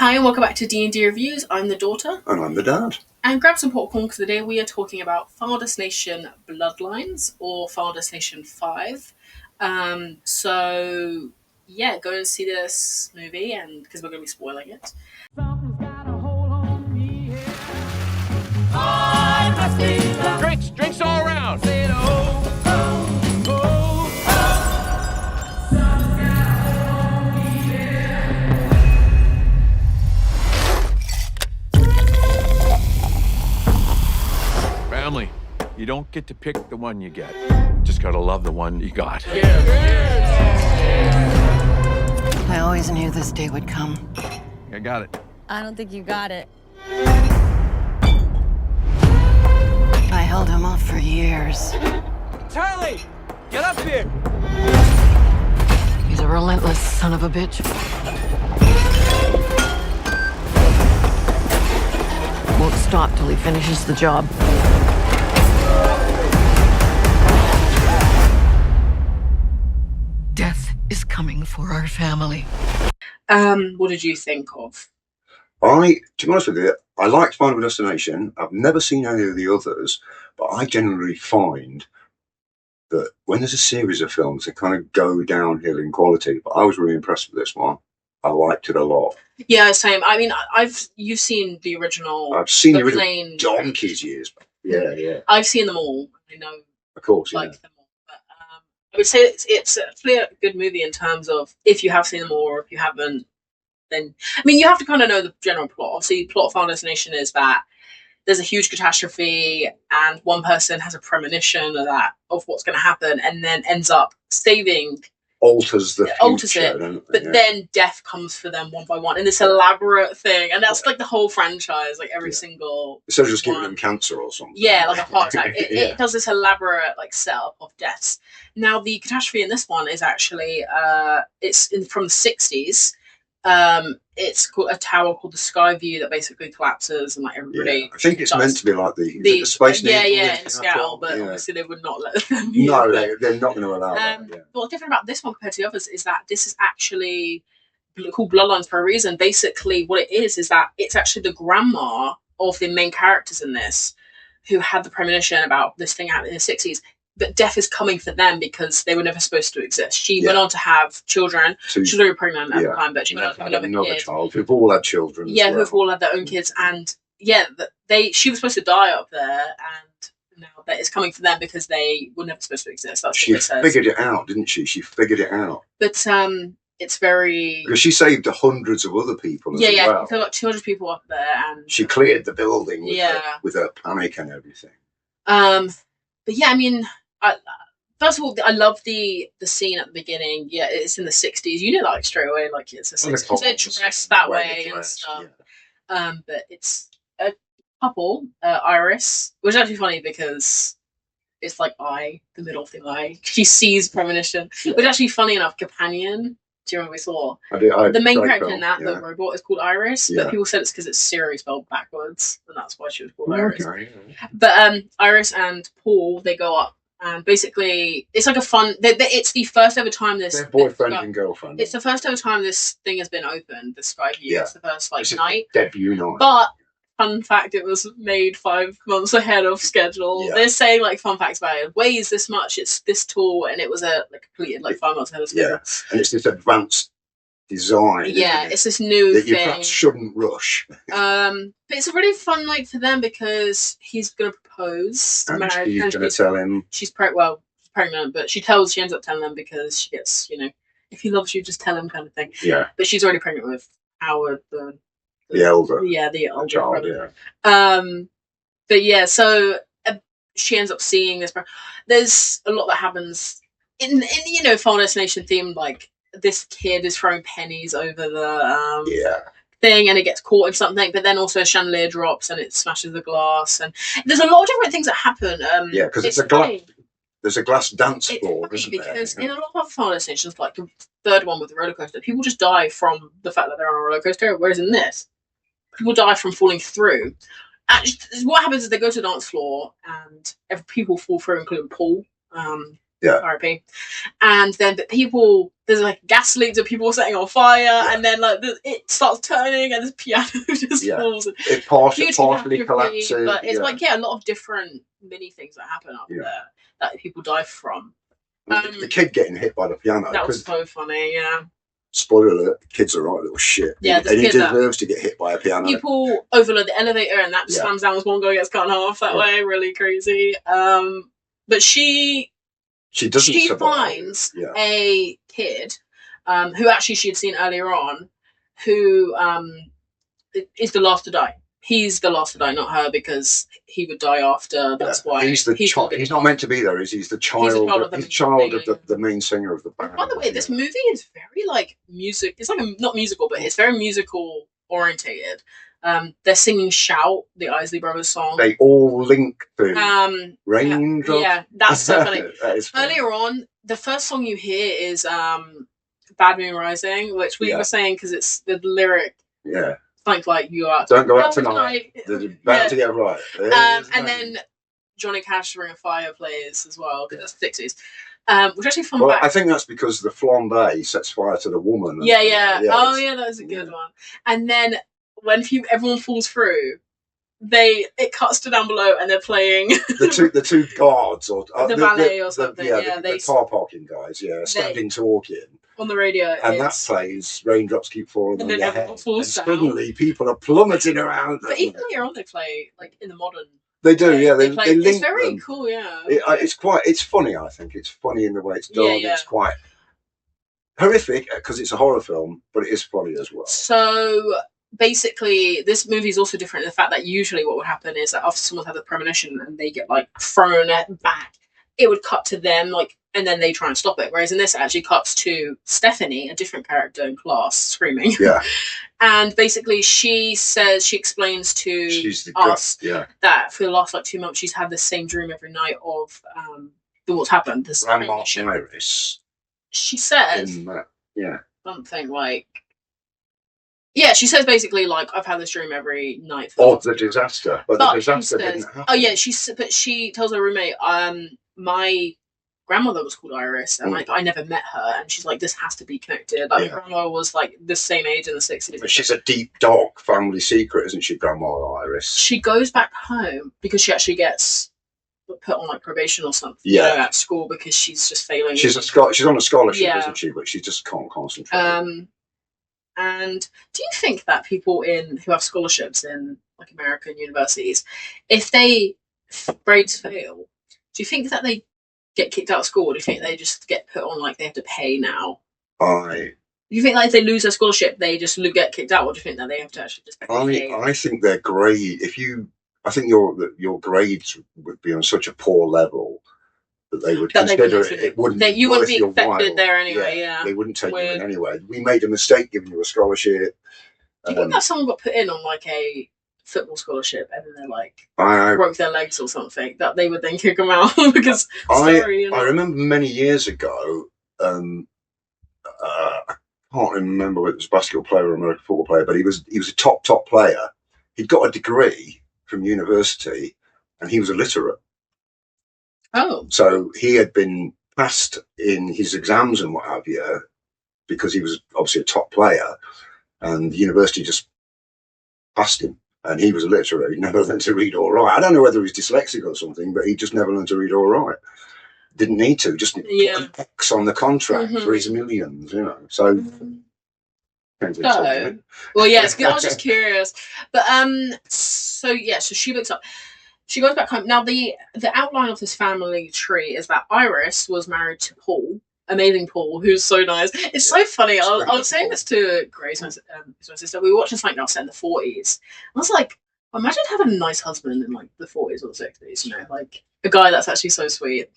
Hi and welcome back to D&D Reviews. I'm the daughter. And I'm the dad. And grab some popcorn because today we are talking about Final Destination Bloodlines or Final Destination 5. So go and see this movie and because we're going to be spoiling it. Something's got a hold on me here. I must be the Drinks all around. say it, oh, oh, oh, oh. Something's got a hold on me here. Family, you don't get to pick the one you get. Just gotta love the one you got. I always knew this day would come. I got it. I don't think you got it. I held him off for years. Charlie, get up here. He's a relentless son of a bitch. Won't stop till he finishes the job. Death is coming for our family. What did you think of? To be honest with you, I liked Final Destination. I've never seen any of the others, but I generally find that when there's a series of films, they kind of go downhill in quality. But I was really impressed with this one. I liked it a lot. Yeah, same. I mean, you've seen the original. I've seen the plain original donkeys years back. Yeah. I've seen them all. I know, Of course, them all. But I would say it's actually a good movie in terms of if you have seen them all or if you haven't. Then, I mean, you have to kind of know the general plot. Obviously, the plot of Final Destination is that there's a huge catastrophe and one person has a premonition of what's going to happen and then ends up saving. Alters the future, it, but then death comes for them one by one in this elaborate thing, and that's like the whole franchise, like every single. Instead of just giving them cancer or something. Yeah, like a heart attack. It does this elaborate like setup of deaths. Now, the catastrophe in this one is actually from the 60s. It's called a tower called the Sky View that basically collapses and like everybody. Yeah. I think it's meant to be like the Space Needle. In Seattle, but obviously they would not let them. No, they're not going to allow that. Yeah. What's different about this one compared to the others is that this is actually called Bloodlines for a reason. Basically, what it is that it's actually the grandma of the main characters in this who had the premonition about this thing happening in the 60s. But death is coming for them because they were never supposed to exist. She went on to have children. She was very pregnant at the time, but she went on to have another kid. Child who've all had children. Yeah, who've all had their own kids. And she was supposed to die up there, and now that it's coming for them because they were never supposed to exist. That's she what it says. Figured it out, didn't she? She figured it out. But it's very because she saved hundreds of other people. As well. There were like 200 people up there, and she cleared the building. With her panic and everything. But yeah, I mean. First of all, I love the scene at the beginning. Yeah, it's in the 60s. You know that like straight away, like it's the 60s. Because they're dressed that way and stuff. Yeah. But it's a couple, Iris, which is actually funny because it's like the middle of the eye. She sees premonition. Which is actually funny enough, Companion. Do you remember we saw? I do. The main character in that, the robot, is called Iris, but people said it's because it's Siri spelled backwards, and that's why she was called Iris. Okay. But Iris and Paul, they go up. And basically, it's like a fun. It's the first ever time this. Their boyfriend and girlfriend. It's the first ever time this thing has been opened. The Sky View. Yeah. It's the first night. Debut night. But fun fact, it was made 5 months ahead of schedule. Yeah. They're saying like fun facts about it. It weighs this much. It's this tall, and it was completed 5 months ahead of schedule. Yeah, and it's this advanced design. Yeah, it's this new that thing. You perhaps shouldn't rush. But it's a really fun night for them because he's going to propose to marriage. She's going to tell him. She's pregnant, but she ends up telling them because she gets, if he loves you, just tell him kind of thing. Yeah. But she's already pregnant with Howard, the elder. Yeah, the older child, brother. Yeah. But yeah, so she ends up seeing this. There's a lot that happens in Final Destination theme, like this kid is throwing pennies over the thing and it gets caught in something, but then also a chandelier drops and it smashes the glass, and there's a lot of different things that happen. Because it's a glass. There's a glass dance floor, isn't there? Because in a lot of Final Destinations, like the third one with the roller coaster, people just die from the fact that they're on a roller coaster, whereas in this, people die from falling through. Actually, what happens is they go to the dance floor and people fall through, including Paul. Yeah. R.I.P. And then there's like gas leaks of people setting on fire, and then like it starts turning, and this piano just falls. It partially collapses. But it's like a lot of different mini things that happen up there that people die from. The kid getting hit by the piano. That was so funny, yeah. Spoiler alert, the kid's a right little shit. Yeah, and he deserves to get hit by a piano. People overload the elevator and that slams down as one guy gets cut in half that way, really crazy. But she finds a kid who actually she had seen earlier on, who is the last to die. He's the last to die, not her, because he would die after. That's why he's not meant to be there. He's the child. He's the child of the main singer of the band. By the way, this movie is very like music. It's like not musical, but it's very musical orientated. They're singing "Shout," the Isley Brothers song. They all link to Raindrops. Yeah, that's so funny. Funny. Earlier on, the first song you hear is "Bad Moon Rising," which we were saying because it's the lyric. Yeah. Like you are. Don't go out tonight. They're about to get right. And then Johnny Cash Ring of Fire plays as well because it's the 60s. Which actually fun fact. I think that's because the flambe sets fire to the woman. Yeah. Oh yeah, that was a good one. And then when everyone falls through, it cuts to down below and they're playing the two guards or the valet or something. The car parking guys. Yeah, standing talking. On the radio, and that plays "Raindrops Keep Falling on Your Head," and suddenly down. People are plummeting around. But even later on, they play like in the modern. They do, yeah. They link it's very them. Cool, yeah. It's funny. I think it's funny in the way it's done. Yeah. It's quite horrific because it's a horror film, but it is funny as well. So basically, this movie is also different in the fact that usually what would happen is that after someone's had a premonition and they get like thrown back, it would cut to them like. And then they try and stop it. Whereas in this, it actually cuts to Stephanie, a different character in class, screaming. Yeah. And basically, she explains to us that for the last 2 months, she's had the same dream every night of what's happened. This Grandma Iris. She says something like. Yeah, she says basically I've had this dream every night. Of the disaster, but the disaster didn't happen. Oh yeah, she tells her roommate, my grandmother was called Iris, and I never met her, and she's like, this has to be connected. Grandma was the same age in the 60s. But she's a deep, dark family secret, isn't she, Grandma Iris? She goes back home because she actually gets put on probation or something at school because she's just failing. She's on a scholarship, isn't she? But she just can't concentrate. And do you think that people who have scholarships in American universities, if they grades fail, do you think that they get kicked out of school? Or do you think they just get put on they have to pay now? Do you think if they lose their scholarship, they just get kicked out, or do you think that they have to actually just pay? I think their grade. I think your grades would be on such a poor level that they would consider it wouldn't. You wouldn't be accepted there anyway. Yeah, they wouldn't take you in anyway. We made a mistake giving you a scholarship. Do you think that someone got put in on a football scholarship and then they broke their legs or something, that they would then kick them out? Because I remember many years ago, I can't remember whether it was a basketball player or American football player, but he was a top player. He'd got a degree from university and he was illiterate. Oh. So he had been passed in his exams and what have you because he was obviously a top player, and the university just passed him. And he was illiterate. He never learned to read or write. I don't know whether he was dyslexic or something, but he just never learned to read or write. Didn't need to. Just put an X on the contract for his millions, So. Well, yes. I was just curious, but So she wakes up. She goes back home. Now the outline of this family tree is that Iris was married to Paul. Amazing Paul, who's so nice. It's so funny. I was saying this to Grace, my sister. We were watching something else set in the 40s. I was like, imagine having a nice husband in the 40s or the 60s. A guy that's actually so sweet.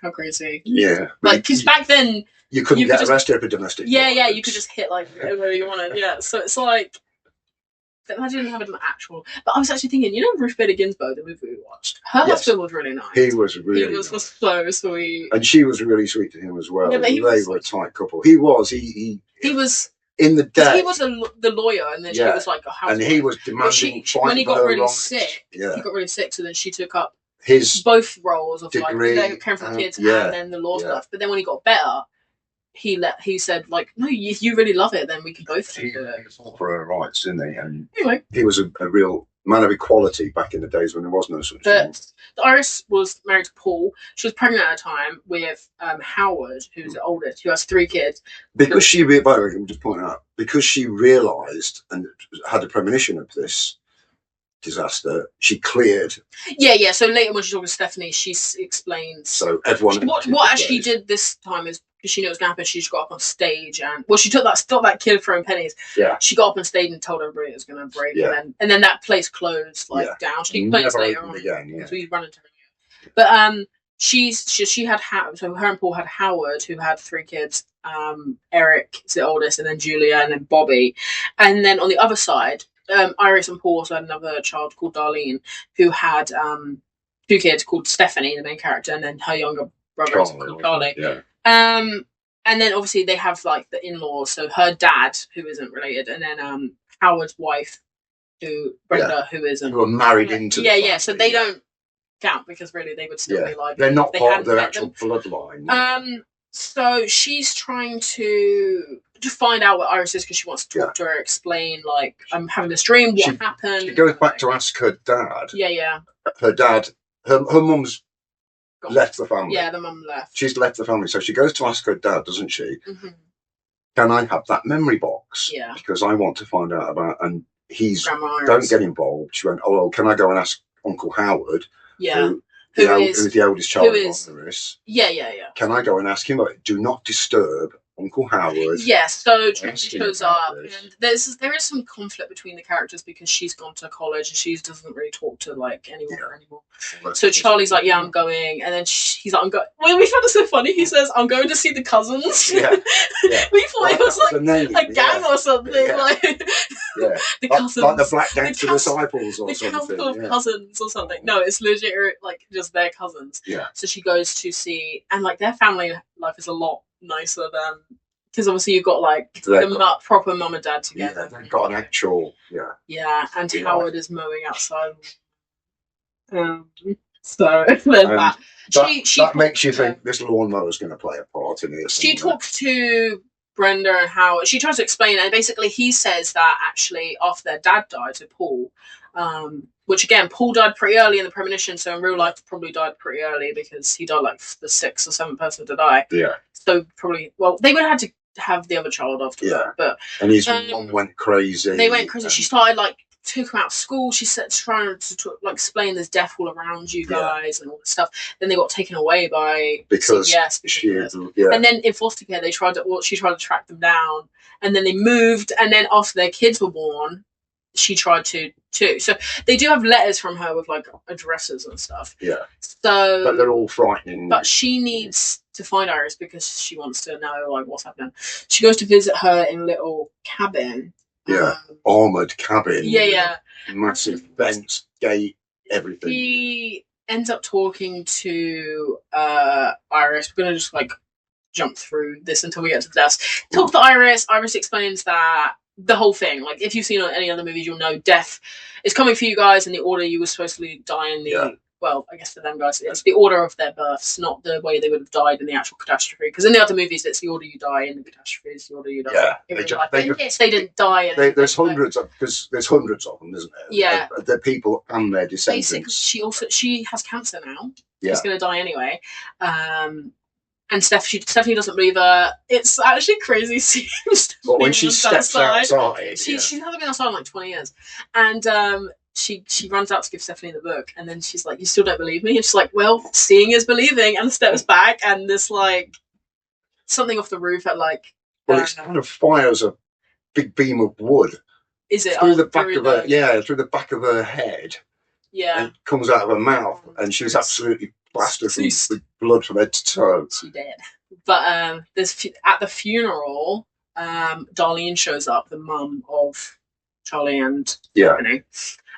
How crazy. Yeah. Because back then you couldn't get arrested for domestic violence. Yeah. You could just hit whatever you wanted. Yeah. So it's imagine having an actual. But I was actually thinking, Ruth Bader Ginsburg, the movie we watched. Her husband was really nice. He was really. He was so sweet, and she was really sweet to him as well. Yeah, they were a tight couple. He was. He was in the day. He was the lawyer, and then she was a housewife. And he was demanding. When he got really sick, he got really sick. So then she took up his both roles of degree, like caring for the kids and then the law stuff. But then when he got better, he said like, no, if you really love it, then we can both do it. He fought for her rights, didn't he? And anyway, he was a real man of equality back in the days when there was no such thing. Iris was married to Paul. She was pregnant at a time with Howard, who's the oldest, who has 3 kids. Because she, by the way, I'm just pointing out, because she realised and had a premonition of this disaster, she cleared. Yeah. So later when she's talking to Stephanie, she explains. So everyone. What actually did this time is, because she knew it was going to happen, she just got up on stage and she took that kid throwing pennies. Yeah. She got up on stage and told everybody it was going to break. Yeah. And then that place closed down. She explains later on because we run into her. But she had so her and Paul had Howard, who had 3 kids. Eric is the oldest, and then Julia, and then Bobby. And then on the other side, Iris and Paul also had another child called Darlene, who had 2 kids called Stephanie, the main character, and then her younger brother called Charlie. Yeah. And then obviously they have like the in-laws, so her dad, who isn't related, and then Howard's wife, Brenda, who isn't. Who are married into. Yeah. So they don't count because really they would still be alive. They're not part of their actual bloodline. So she's trying to find out what Iris is because she wants to talk to her, explain like, I'm having this dream. What happened? She goes back to ask her dad. Yeah. Her dad. Her mum's left the family. Yeah, the mum left. She's left the family, so she goes to ask her dad, doesn't she? Mm-hmm. Can I have that memory box? Yeah. Because I want to find out about. And he's don't get involved. She went, oh well, can I go and ask Uncle Howard? Yeah. Who's the eldest child of Iris? Yeah. Can I go and ask him? Do not disturb Uncle Howard. Yes, so Charlie shows up, and there is some conflict between the characters because she's gone to college and she doesn't really talk to like anyone anymore. So Charlie's like, "Yeah, I'm going," and then he's like, "I'm going." Well, we found it so funny. He says, "I'm going to see the cousins." Yeah. We thought it was like a gang or something. Yeah. Like the cousins, like the Black Gangster Disciples or the something. The Council of Cousins or something. No, it's legit like just their cousins. Yeah. So she goes to see, and like their family life is a lot nicer than, because obviously you've got like proper mum and dad together. Yeah, they've got an actual and Howard is mowing outside. So there's that. That makes you think this lawnmower is going to play a part in this. She talks to Brenda and Howard. She tries to explain it, and basically he says that actually after their dad died, so Paul, which again, Paul died pretty early in the premonition, so in real life probably died pretty early because he died like the 6th or 7th person to die. Yeah. So probably, they would have had to have the other child after that. But and his mom went crazy. They went crazy. She started like took him out of school. She said trying to like explain there's death all around you guys and all this stuff. Then they got taken away by CBS. And then in foster care she tried to track them down, and then they moved, and then after their kids were born, she tried to too. So they do have letters from her with like addresses and stuff. Yeah. So but they're all frightening. But she needs to find Iris because she wants to know like what's happening. She goes to visit her in a little cabin. Yeah. Armoured cabin. Yeah. Massive fence, gate, everything. He ends up talking to Iris. We're gonna just like jump through this until we get to the desk. Talk to Iris. Iris explains that the whole thing, like if you've seen any other movies, you'll know death is coming for you guys in the order you were supposed to die in the well, I guess for them guys, it's the order of their births, not the way they would have died in the actual catastrophe. Because in the other movies, it's the order you die in the catastrophe, it's the order you die. Yeah, they didn't die. There's hundreds of them, isn't there? Yeah, the people and their descendants. Basically, she has cancer now. Yeah, she's going to die anyway. And Stephanie doesn't believe her. It's actually crazy seeing But when she steps outside, she hasn't been outside in like 20 years, and she runs out to give Stephanie the book, and then she's like, "You still don't believe me?" And she's like, "Well, seeing is believing," and steps back, and there's like something off the roof at like. Well, it kind of fires a big beam of wood. Is it through the back of her? Yeah, through the back of her head. Yeah, and comes out of her mouth, and she's absolutely plastered with blood from head to toe. She did. But there's at the funeral, Darlene shows up, the mum of Charlie and Stephanie.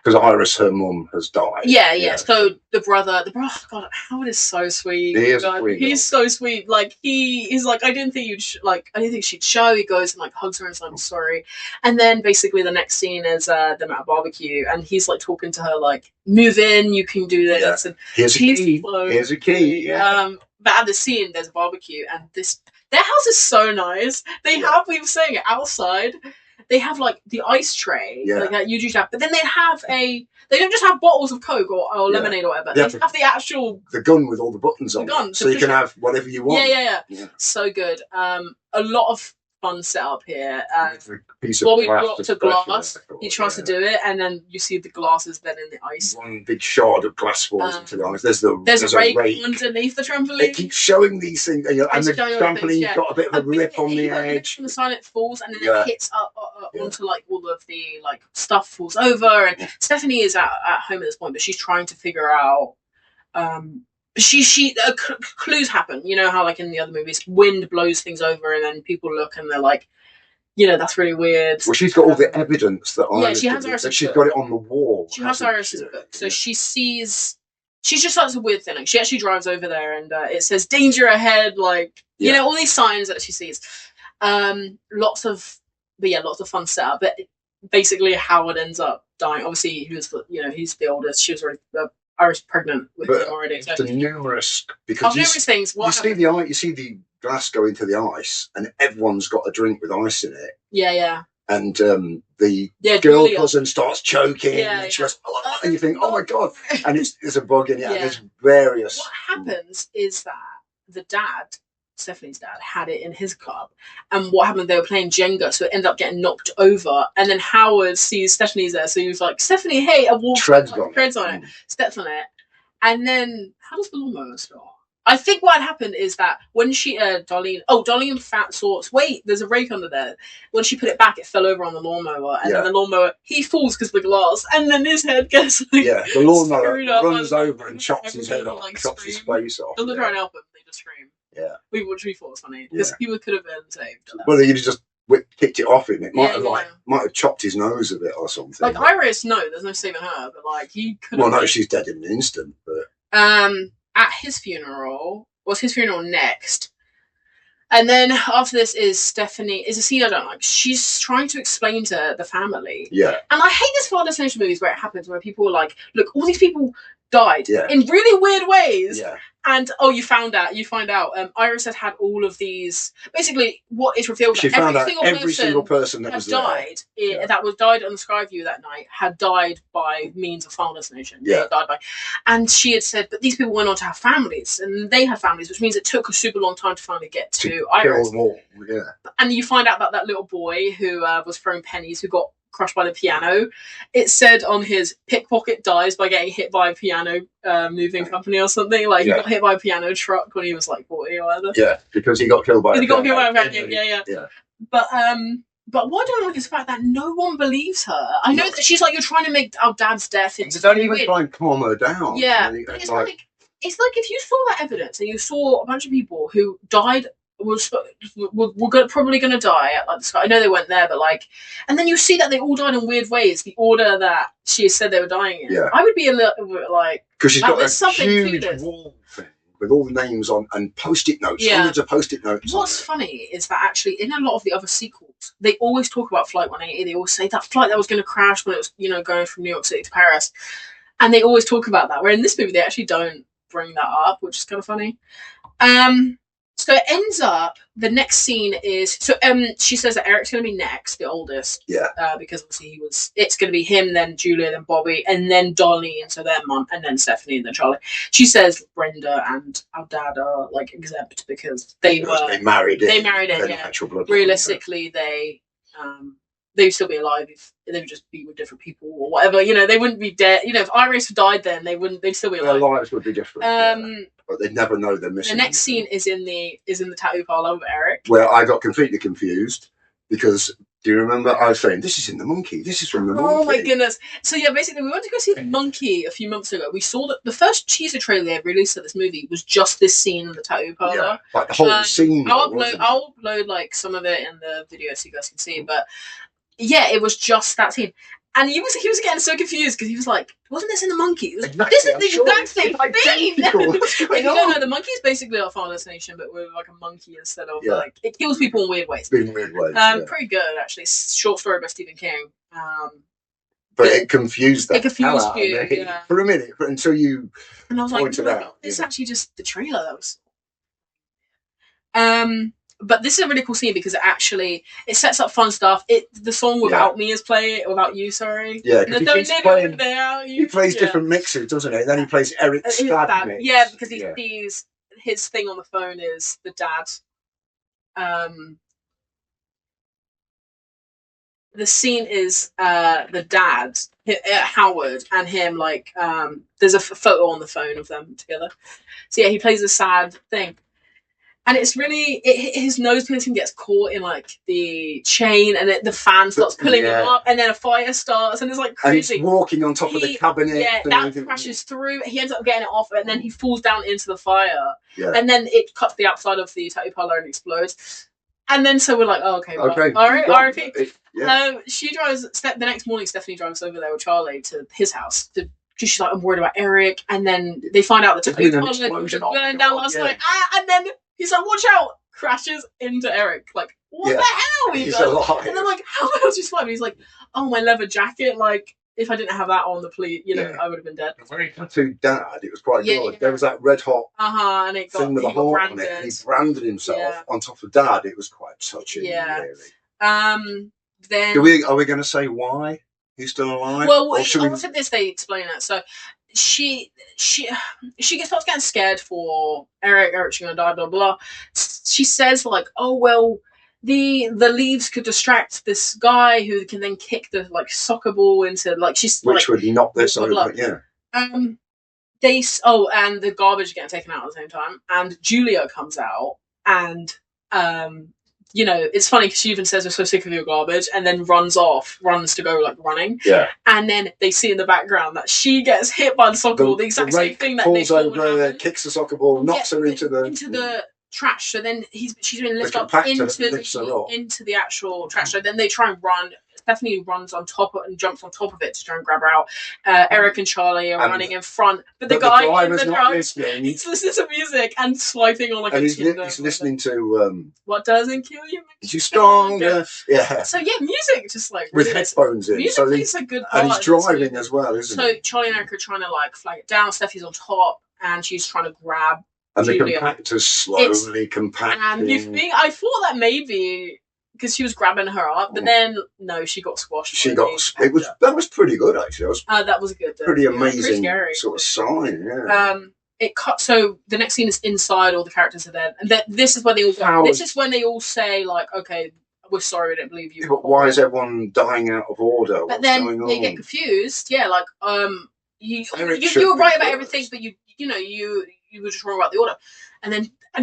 Because Iris, her mum, has died. Yeah. So the brother, God, Howard is so sweet. He is a sweet guy. He's so sweet. Like he's like, I didn't think I didn't think she'd show. He goes and like hugs her and says, "I'm sorry." And then basically the next scene is them at a barbecue, and he's like talking to her like, "Move in, you can do this." And here's a key. Here's a key. Yeah. But at the scene, there's a barbecue, and their house is so nice. They have, we were saying it, outside. They have like the ice tray, like that you usually have, but then they don't just have bottles of Coke or lemonade or whatever. They have the actual gun with all the buttons on it, so you can have whatever you want. Yeah. So good. A lot of fun setup here. Bobby drops a glass. He tries to do it, and then you see the glasses then in the ice. One big shard of glass falls into the ice. There's a rake underneath the trampoline. It keeps showing these things, and the trampoline's got a bit of a rip on the edge. From the side it falls, and then it hits up onto like all of the like stuff falls over. And Stephanie is at home at this point, but she's trying to figure out. Clues happen, you know how like in the other movies wind blows things over and then people look and they're like, that's really weird. Well, she's got all the evidence that she has Iris' she's got it on the wall. She has Iris' book, so she just starts a weird thing. Like, she actually drives over there and it says danger ahead, like all these signs that she sees. Lots of fun setup, but basically Howard ends up dying. Obviously he's the oldest. She was already Iris pregnant with him already. So numerous things. You see the glass go into the ice, and everyone's got a drink with ice in it. Yeah. And the girl cousin starts choking, and she goes, and you think, oh my god! And there's a bug in it. And there's various. What happens is that the dad, Stephanie's dad, had it in his club, and what happened? They were playing Jenga, so it ended up getting knocked over. And then Howard sees Stephanie's there, so he was like, "Stephanie, hey!" And walks treads on it, steps on it, and then how does the lawnmower start? I think what had happened is that when she, Darlene fat sorts. Wait, there's a rake under there. When she put it back, it fell over on the lawnmower, and then the lawnmower he falls because of the glass, and then his head gets the lawnmower runs over and chops his head off, chops his face off. Doesn't try and help him; they just scream. Yeah, which we thought was funny because he could have been saved. Well, he'd just kicked it off him. It might have chopped his nose a bit or something. Like Iris, no, there's no saving her, but like he could. Well, no, she's dead in an instant. But at his funeral was his funeral next, and then after this is Stephanie. Is a scene I don't like. She's trying to explain to the family. Yeah, and I hate this Final Destination movies where it happens where people are like, look, all these people died in really weird ways. Yeah. And you find out Iris had all of these. Basically, what is revealed? She found out every single person that was died that was died on the Skyview that night had died by means of Final Destination. Yeah, died by. And she had said, but these people went on to have families, and they had families, which means it took a super long time to finally get to Iris. Kill them all. Yeah. And you find out about that little boy who was throwing pennies, who got crushed by the piano. It said on his pickpocket dies by getting hit by a piano moving company or something. Like he got hit by a piano truck when he was like 40 or whatever. Yeah, because he got killed by a piano. Yeah. But what I don't like is the fact that no one believes her. I know that she's like, you're trying to make our dad's death into. They don't even try and calm her down. Yeah, but it's like if you saw that evidence and you saw a bunch of people who died. We're probably going to die at like the Sky. I know they weren't there, but like, and then you see that they all died in weird ways. The order that she said they were dying in, I would be a little bit like, because she's got a huge wall thing with all the names on and post-it notes, hundreds of post-it notes. What's funny is that actually in a lot of the other sequels, they always talk about Flight 180. They always say that flight that was going to crash when it was, going from New York City to Paris, and they always talk about that. Where in this movie, they actually don't bring that up, which is kind of funny. So it ends up, the next scene is, she says that Eric's going to be next, the oldest. Yeah. Because obviously it's going to be him, then Julia, then Bobby, and then Darlene, so their mum, and then Stephanie, and then Charlie. She says Brenda and our dad are, like, exempt because they married it. They married it, yeah. Realistically, they'd still be alive if they would just be with different people or whatever. They wouldn't be dead. If Iris died then, they'd still be alive. Their lives would be different. But they'd never know they're missing. The next scene is in the tattoo parlor with Eric. Where I got completely confused because, do you remember I was saying, this is in the monkey, this is from the monkey. Oh my goodness. So yeah, basically we went to go see the monkey a few months ago. We saw that the first teaser trailer they released of this movie was just this scene in the tattoo parlor. Yeah, like the whole scene. I'll upload like some of it in the video so you guys can see. But yeah, it was just that scene. And he was getting so confused because he was like, wasn't this in the Monkeys? Exactly, This is I'm the sure exact same it's thing. identical. What's If going you don't know, on? the Monkeys basically are Final Destination, but with like a monkey instead of Yeah. like, it kills people in weird ways. In weird ways. Yeah. Pretty good, actually. Short story by Stephen King. But it confused that It confused hell out of you, me yeah. for a minute, until you And I was like, pointed out. it's Yeah. actually just the trailer that was. But this is a really cool scene because it sets up fun stuff. The song Without Me is playing, Without You, sorry. Yeah, because he plays Yeah. different mixes, doesn't he? And then he plays Eric's dad mix. Yeah, because he sees his thing on the phone is the dad. The scene is the dad, Howard, and him, like, there's a photo on the phone of them together. So yeah, he plays a sad thing. And it's really, his nose piercing gets caught in, like, the chain, and the fan starts pulling him up, and then a fire starts, and it's, like, crazy. And he's walking on top of the cabinet. Yeah, that crashes through. He ends up getting it off, and then he falls down into the fire. Yeah. And then it cuts the outside of the tattoo parlor and explodes. And then so we're like, oh, okay, well, all right, RIP. Yeah. She drives, the next morning, Stephanie drives over there with Charlie to his house because she's like, I'm worried about Eric. And then they find out the tattoo parlor burned down last night. And then he's like, watch out! Crashes into Eric. Like, what the hell? He's alive. And then like, how else you survive? He's like, oh, my leather jacket. Like, if I didn't have that on the police, I would have been dead. When he tattooed Dad, it was quite good. Yeah. There was that red hot and it got, thing with a heart on branded. it, and he branded himself on top of Dad. It was quite touching. Yeah. Really. Then are we going to say why he's still alive? Well, after this, they explain it. So she starts getting scared for Eric. Eric's gonna die. Blah blah. She says like, "Oh well, the leaves could distract this guy who can then kick the like soccer ball into like which would knock this over." Yeah. And the garbage getting taken out at the same time, and Julia comes out and it's funny because she even says, "We're so sick of your garbage," and then runs to go like running. Yeah. And then they see in the background that she gets hit by the soccer ball, the exact same thing that falls over, kicks the soccer ball, knocks her into the trash. So then she's been lifted up into the actual trash. So then they try and run. Stephanie runs on top and jumps on top of it to try and grab her out. Eric and Charlie are running in front, but the guy in the front, he's listening to music and swiping on like he's listening to What Doesn't Kill You Makes You Stronger. Yeah. So yeah, music just like with headphones in. Music plays a good part. And he's driving as well, isn't he? So Charlie and Eric are trying to like flag it down. Steffi's on top, and she's trying to grab. And Julia. The compactor's slowly compacting. And I thought that maybe because she was grabbing her up, but then no, she got squashed. That was pretty good actually. That was a good. Pretty amazing, pretty scary. sort of sign. Yeah. It cut. So the next scene is inside. All the characters are there, and this is when they all. This is when they all say like, "Okay, we're sorry, we didn't believe you." But why is everyone dying out of order? But then they get confused. Yeah, like you were right about everything, but you were just wrong about the order. And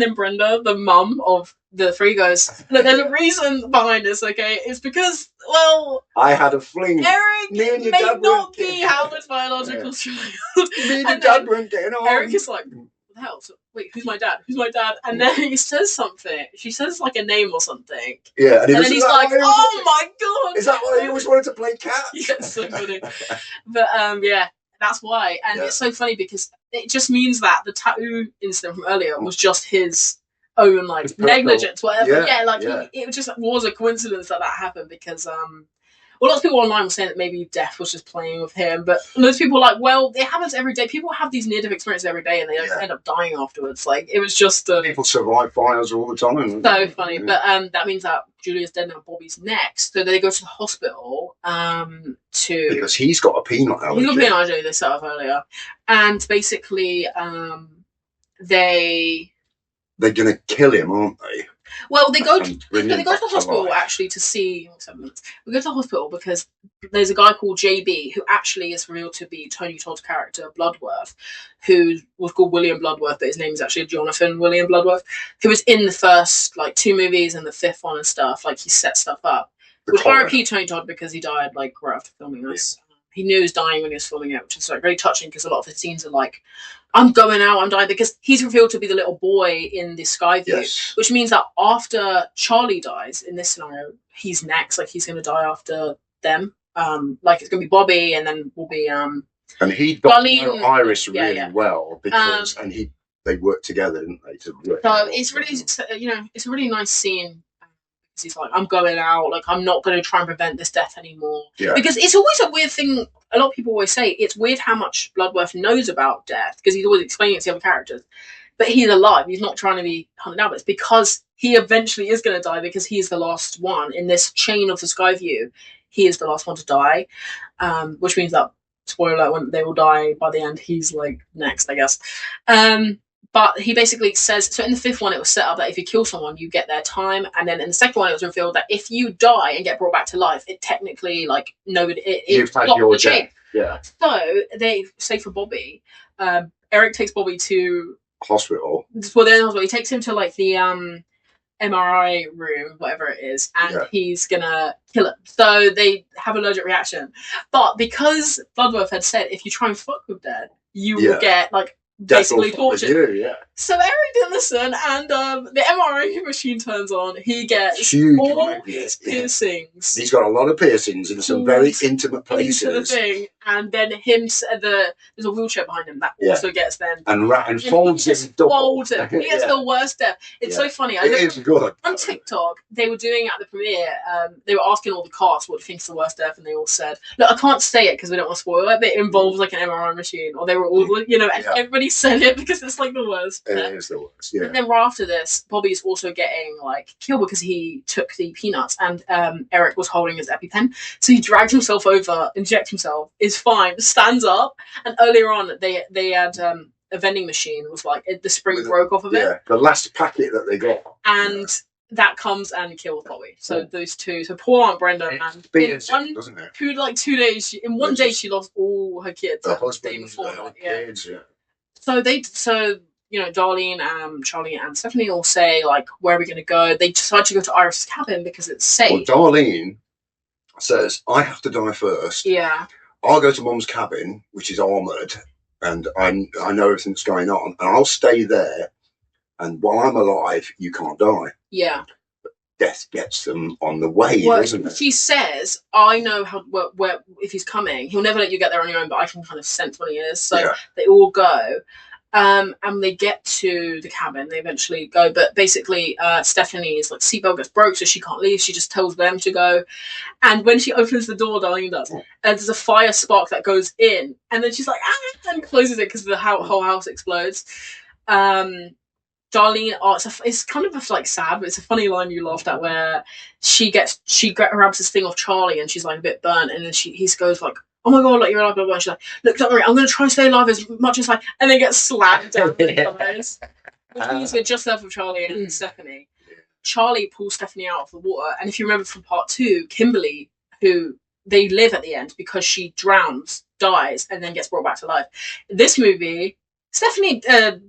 then Brenda, the mum of the three, goes, "Look, there's a reason behind this, okay? It's because, well, I had a fling. Eric may not be Howard's biological child." Me and your dad weren't getting on. Eric is like, "What the hell? So, wait, who's my dad? Who's my dad?" And then he says something. She says like a name or something. Yeah, and then he's like, "Oh my god! Is that why he always wanted to play catch?" Yeah, it's so funny. But yeah. That's why, and it's so funny because it just means that the tattoo incident from earlier was just his own like negligence, whatever. It just was a coincidence that happened because lots of people online were saying that maybe death was just playing with him, but loads of people were like, well, it happens every day. People have these near-death experiences every day, and they end up dying afterwards. Like it was just people survive fires all the time. So funny, but that means that Julia's dead now. Bobby's next, so they go to the hospital because he's got a peanut allergy. He's got a peanut allergy. They set up earlier, and basically they're gonna kill him, aren't they? Well, they go to the hospital actually to see. We go to the hospital because there's a guy called JB who actually is revealed to be Tony Todd's character Bloodworth, who was called William Bloodworth, but his name is actually Jonathan William Bloodworth, who was in the first like 2 movies and the 5th one and stuff. Like he set stuff up. Which RIP Tony Todd because he died like right after filming this. Yeah. He knew he was dying when he was filming it, which is like very touching because a lot of his scenes are like, I'm going out, I'm dying, because he's revealed to be the little boy in the sky view, which means that after Charlie dies in this scenario, he's next, like he's going to die after them. like it's gonna be Bobby, and then will be and he got to know Darlene. Iris Yeah, really yeah. well because they worked together, didn't they? To work So out it's what's really, going on. you know, it's a really nice scene. Because he's like, I'm going out, like I'm not going to try and prevent this death anymore. Yeah. Because it's always a weird thing. A lot of people always say it's weird how much Bloodworth knows about death because he's always explaining it to the other characters. But he's alive. He's not trying to be hunted out. But it's because he eventually is going to die because he is the last one in this chain of the Skyview. He is the last one to die, which means that, spoiler, when they will die by the end, he's like next, I guess. But he basically says, so in the fifth one, it was set up that if you kill someone, you get their time. And then in the second one, it was revealed that if you die and get brought back to life, it technically, like, You've had your death. Yeah. So they say for Bobby, Eric takes Bobby to hospital. Well, then he takes him to like the MRI room, whatever it is, and he's gonna kill him. So they have an allergic reaction. But because Bloodworth had said if you try and fuck with Dead, you will get like basically tortured. So Eric didn't listen, and the MRI machine turns on. He gets all his piercings. He's got a lot of piercings in some very intimate places. Into the thing, and then there's a wheelchair behind him that also gets then and folds him double. He gets the worst death. It's so funny. It is good. On TikTok, they were doing at the premiere. They were asking all the cast what thinks the worst death, and they all said, "Look, I can't say it because we don't want to spoil it, but it involves like an MRI machine." Or they were all, and everybody said it because it's like the worst. It is the worst. Yeah. And then right after this, Bobby's also getting like killed because he took the peanuts, and Eric was holding his EpiPen, so he dragged himself over, injects himself, is fine, stands up, and earlier on they had a vending machine was like the spring broke off of it. Yeah, the last packet that they got, and that comes and kills Bobby. So those two, so poor Aunt Brenda, and in one 2 days, in one day she lost all her kids. The husband, kids, So Darlene, Charlie, and Stephanie all say, like, where are we going to go? They decide to go to Iris' cabin because it's safe. Well, Darlene says, I have to die first. Yeah. I'll go to Mum's cabin, which is armoured, and I know everything's going on, and I'll stay there, and while I'm alive, you can't die. Yeah. But death gets them on the way, doesn't it? She says, I know where if he's coming, he'll never let you get there on your own, but I can kind of sense when he is. So they all go. And they get to the cabin. They eventually go, but basically, Stephanie's like seatbelt gets broke, so she can't leave. She just tells them to go. And when she opens the door, Darlene does, and there's a fire spark that goes in, and then she's like, and closes it because the whole house explodes. Darlene, it's kind of like sad, but it's a funny line you laughed at where she grabs this thing off Charlie, and she's like a bit burnt, and then he goes like, oh my god, like you're alive, blah, blah. She's like, look, don't worry, I'm going to try and stay alive as much as and then gets slammed down the thighs. Which means we're just left with Charlie and Stephanie. Charlie pulls Stephanie out of the water, and if you remember from part 2, Kimberly, who they live at the end because she drowns, dies, and then gets brought back to life. In this movie, Stephanie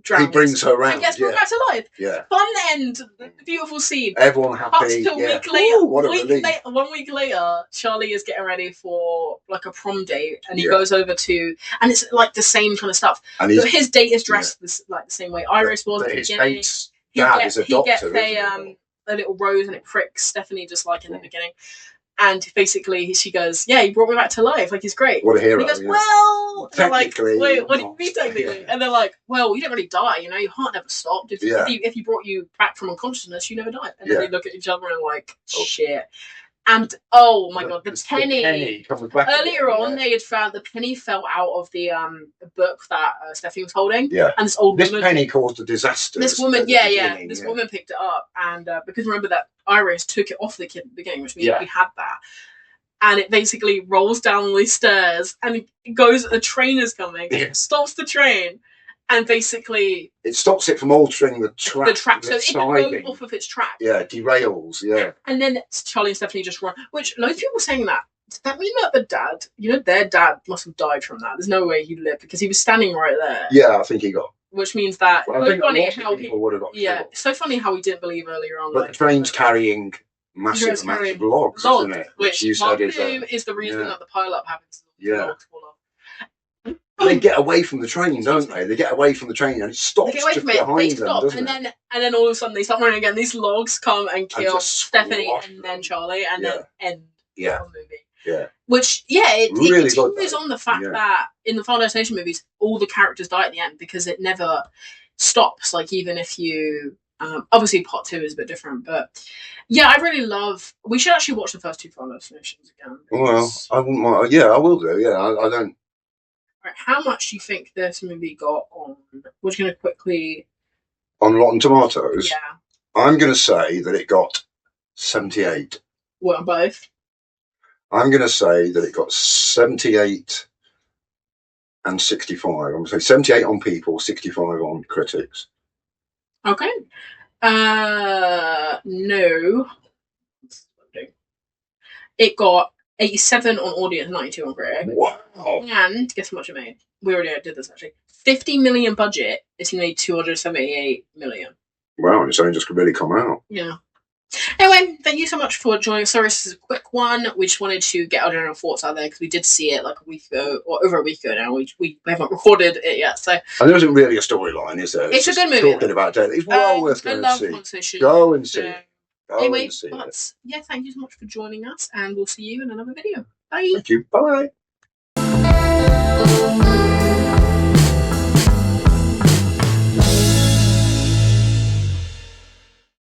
drowns. He brings her around. And gets brought back to life. Yeah. Fun end. Beautiful scene. Everyone happy. A week later, 1 week later, Charlie is getting ready for like a prom date, and he goes over to, and it's like the same kind of stuff. And his date is dressed like the same way Iris was at the beginning. He gets a little rose, and it pricks Stephanie just like in the beginning. And basically, she goes, "Yeah, he brought me back to life. Like he's great." What a hero! And he goes, "Well," technically, like, "Wait, what do you mean technically?" And they're like, "Well, you didn't really die. You know, your heart never stopped. If he brought you back from unconsciousness, you never died." And then they look at each other and like, "Shit." And oh my god, the penny comes back earlier on, they had found the penny fell out of the book that Stephanie was holding. Yeah, and this woman, penny caused a disaster. This woman, this woman picked it up, and because remember that Iris took it off the kid at the beginning, which means we had that. And it basically rolls down these stairs, and it goes. A train is coming. It stops the train, and basically it stops it from altering the track. The track, so it goes off of its track. Yeah, derails. Yeah. And then Charlie and Stephanie just run. Which loads of people were saying that. Does that mean that the dad, their dad must have died from that? There's no way he lived because he was standing right there. Yeah, I think he got. Which means that I think funny how people would have got. Yeah, it's so funny how we didn't believe earlier on. But the train's carrying massive logs, isn't it? Which you said is the reason that the pile-up happens. Yeah. They get away from the train, don't they? They get away from the train, and it stops just behind them, doesn't it? And then all of a sudden they start running again. These logs come and kill Stephanie and then Charlie, and then end the movie. Yeah. Which, it Really continues on the fact that in the Final Destination movies, all the characters die at the end because it never stops. Like, even if you... obviously, part 2 is a bit different, but... Yeah, I really love... We should actually watch the first 2 Final Destinations again. Well, I wouldn't mind... Yeah, I will do. Yeah, I don't... Right, how much do you think this movie got on... We're just going to quickly... On Rotten Tomatoes? Yeah. I'm going to say that it got 78. What, on both? I'm going to say that it got 78 and 65. I'm going to say 78 on people, 65 on critics. Okay. No. It got 87 on audience, 92 on critic. Wow. And guess how much it made? We already did this actually. 50 million budget. It's made 278 million. Wow, it's only just really come out. Yeah. Anyway, thank you so much for joining us. Sorry, this is a quick one. We just wanted to get our general thoughts out there because we did see it like a week ago, or over a week ago now. We haven't recorded it yet, so. And there isn't really a storyline, is there? It's a good movie. Talking about it. It's well worth going to see. Go and see it. Anyway, thank you so much for joining us, and we'll see you in another video. Bye. Thank you. Bye.